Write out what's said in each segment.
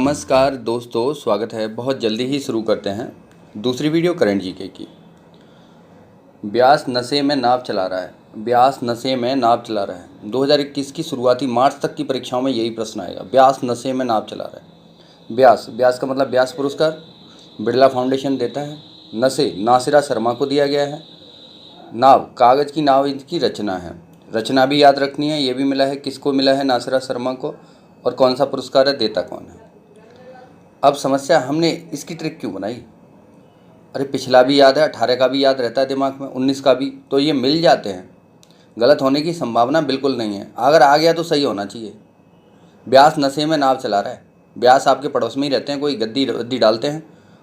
नमस्कार दोस्तों, स्वागत है। बहुत जल्दी ही शुरू करते हैं दूसरी वीडियो करंट जीके की। ब्यास नशे में नाव चला रहा है। ब्यास नशे में नाव चला रहा है। 2021 की शुरुआती मार्च तक की परीक्षाओं में यही प्रश्न आएगा। ब्यास नशे में नाव चला रहा है। ब्यास का मतलब ब्यास पुरस्कार बिरला फाउंडेशन देता है। नशे नासिरा शर्मा को दिया गया है। नाव कागज़ की नाव इनकी रचना है। रचना भी याद रखनी है। ये भी मिला है, किसको मिला है? नासिरा शर्मा को। और कौन सा पुरस्कार है, देता कौन है? अब समस्या, हमने इसकी ट्रिक क्यों बनाई? अरे पिछला भी याद है, 18 का भी याद रहता है दिमाग में, 19 का भी, तो ये मिल जाते हैं। गलत होने की संभावना बिल्कुल नहीं है। अगर आ गया तो सही होना चाहिए। ब्यास नशे में नाव चला रहा है। ब्यास आपके पड़ोस में ही रहते हैं, कोई गद्दी डालते हैं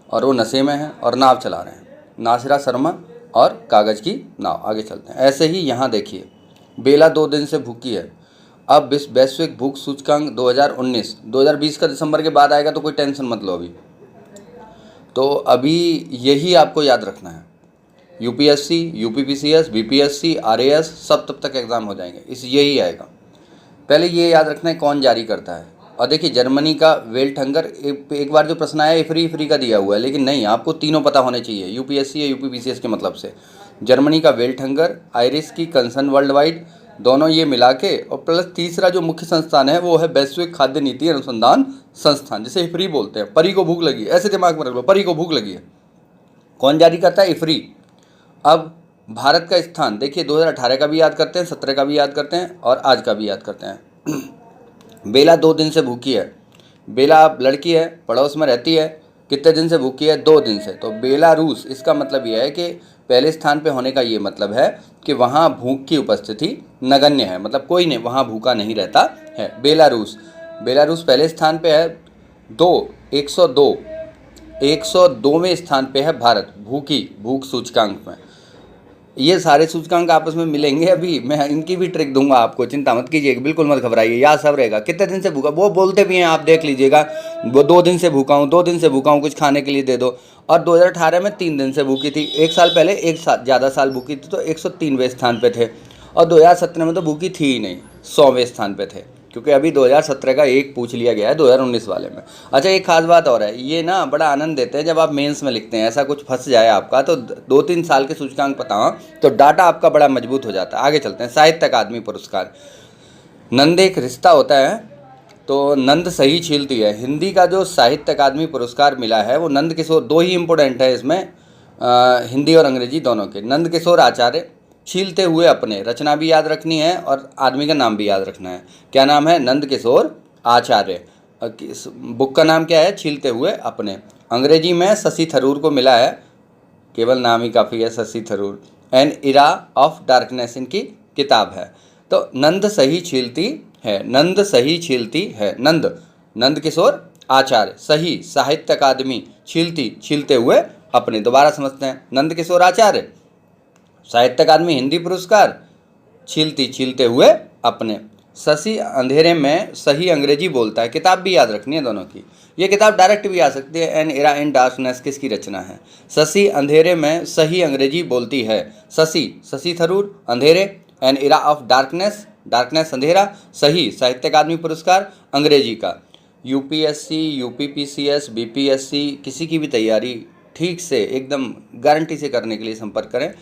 और वो नशे में हैं और नाव चला रहे हैं। नासिरा शर्मा और कागज़ की नाव। आगे चलते हैं। ऐसे ही यहाँ देखिए, बेला 2 दिन से भूखी है। अब वैश्विक भूख सूचकांक 2019-2020 का दिसंबर के बाद आएगा, तो कोई टेंशन मत लो अभी। तो अभी यही आपको याद रखना है। यूपीएससी, यूपीपीसीएस, बीपीएससी, आरएएस सब तब तक एग्ज़ाम हो जाएंगे, यही आएगा। पहले ये याद रखना है कौन जारी करता है। और देखिए, जर्मनी का वेल्टहंगर, एक बार जो प्रश्न आया फ्री का दिया हुआ है, लेकिन नहीं, आपको तीनों पता होने चाहिए, यूपीएससी या यूपीपीसीएस के मतलब से। जर्मनी का वेल्टहंगर, आयरिश की कंसर्न वर्ल्ड वाइड, दोनों ये मिला के, और प्लस तीसरा जो मुख्य संस्थान है वो है वैश्विक खाद्य नीति अनुसंधान संस्थान, जिसे इफ्री बोलते हैं। परी को भूख लगी है, ऐसे दिमाग में रख लो, परी को भूख लगी है। कौन जारी करता है? इफ्री। अब भारत का स्थान देखिए, 2018 का भी याद करते हैं, 17 का भी याद करते हैं और आज का भी याद करते हैं। बेला 2 दिन से भूखी है। बेला अब लड़की है, पड़ोस में रहती है। कितने दिन से भूखी है? 2 दिन से। तो बेलारूस, इसका मतलब यह है कि पहले स्थान पे होने का ये मतलब है कि वहाँ भूख की उपस्थिति नगण्य है, मतलब कोई नहीं वहाँ भूखा नहीं रहता है। बेलारूस पहले स्थान पे है। 102वें स्थान पे है भारत भूख सूचकांक में। ये सारे सूचकांक आपस में मिलेंगे। अभी मैं इनकी भी ट्रिक दूंगा आपको, चिंता मत कीजिएगा, बिल्कुल मत घबराइए, याद सब रहेगा। कितने दिन से भूखा, वो बोलते भी हैं, आप देख लीजिएगा, वो 2 दिन से भूखा हूँ, 2 दिन से भूखा हूँ, कुछ खाने के लिए दे दो। और 2018 में 3 दिन से भूखी थी। 1 साल पहले ज़्यादा साल भूखी थी, तो 103वें स्थान पर थे। और 2017 में तो भूखी थी ही नहीं, 100वें स्थान पर थे, क्योंकि अभी 2017 का एक पूछ लिया गया है 2019 वाले में। अच्छा, एक खास बात और है, ये ना बड़ा आनंद देते हैं जब आप मेंस में लिखते हैं। ऐसा कुछ फंस जाए आपका तो 2-3 साल के सूचकांक पता हो तो डाटा आपका बड़ा मजबूत हो जाता है। आगे चलते हैं। साहित्य अकादमी पुरस्कार। नंद एक रिश्ता होता है, तो नंद सही छीलती है। हिंदी का जो साहित्य अकादमी पुरस्कार मिला है वो नंद किशोर, 2 ही इंपॉर्टेंट है इसमें, हिंदी और अंग्रेजी दोनों के। नंद किशोर आचार्य, छीलते हुए अपने, रचना भी याद रखनी है और आदमी का नाम भी याद रखना है। क्या नाम है? नंद किशोर आचार्य। बुक का नाम क्या है? छीलते हुए अपने। अंग्रेजी में शशि थरूर को मिला है, केवल नाम ही काफ़ी है, Shashi Tharoor. N era of darkness इनकी किताब है। तो नंद सही छीलती है, नंद सही छीलती है। नंद किशोर आचार्य, सही साहित्य अकादमी, छीलते हुए अपने। दोबारा समझते हैं। नंद किशोर आचार्य, साहित्य अकादमी हिंदी पुरस्कार, छीलते हुए अपने। शशि अंधेरे में सही अंग्रेजी बोलता है। किताब भी याद रखनी है दोनों की। ये किताब डायरेक्ट भी आ सकती है। एन इरा इन डार्कनेस किसकी रचना है? शशि अंधेरे में सही अंग्रेजी बोलती है। शशि थरूर, अंधेरे, एन इरा ऑफ डार्कनेस अंधेरा, सही साहित्य अकादमी पुरस्कार अंग्रेजी का। यूपीएससी, यूपीपीसीएस, बीपीएससी, किसी की भी तैयारी ठीक से एकदम गारंटी से करने के लिए संपर्क करें।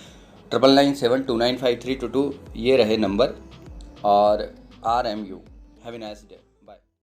9997295322 ये रहे नंबर। और RMU। Have a nice day.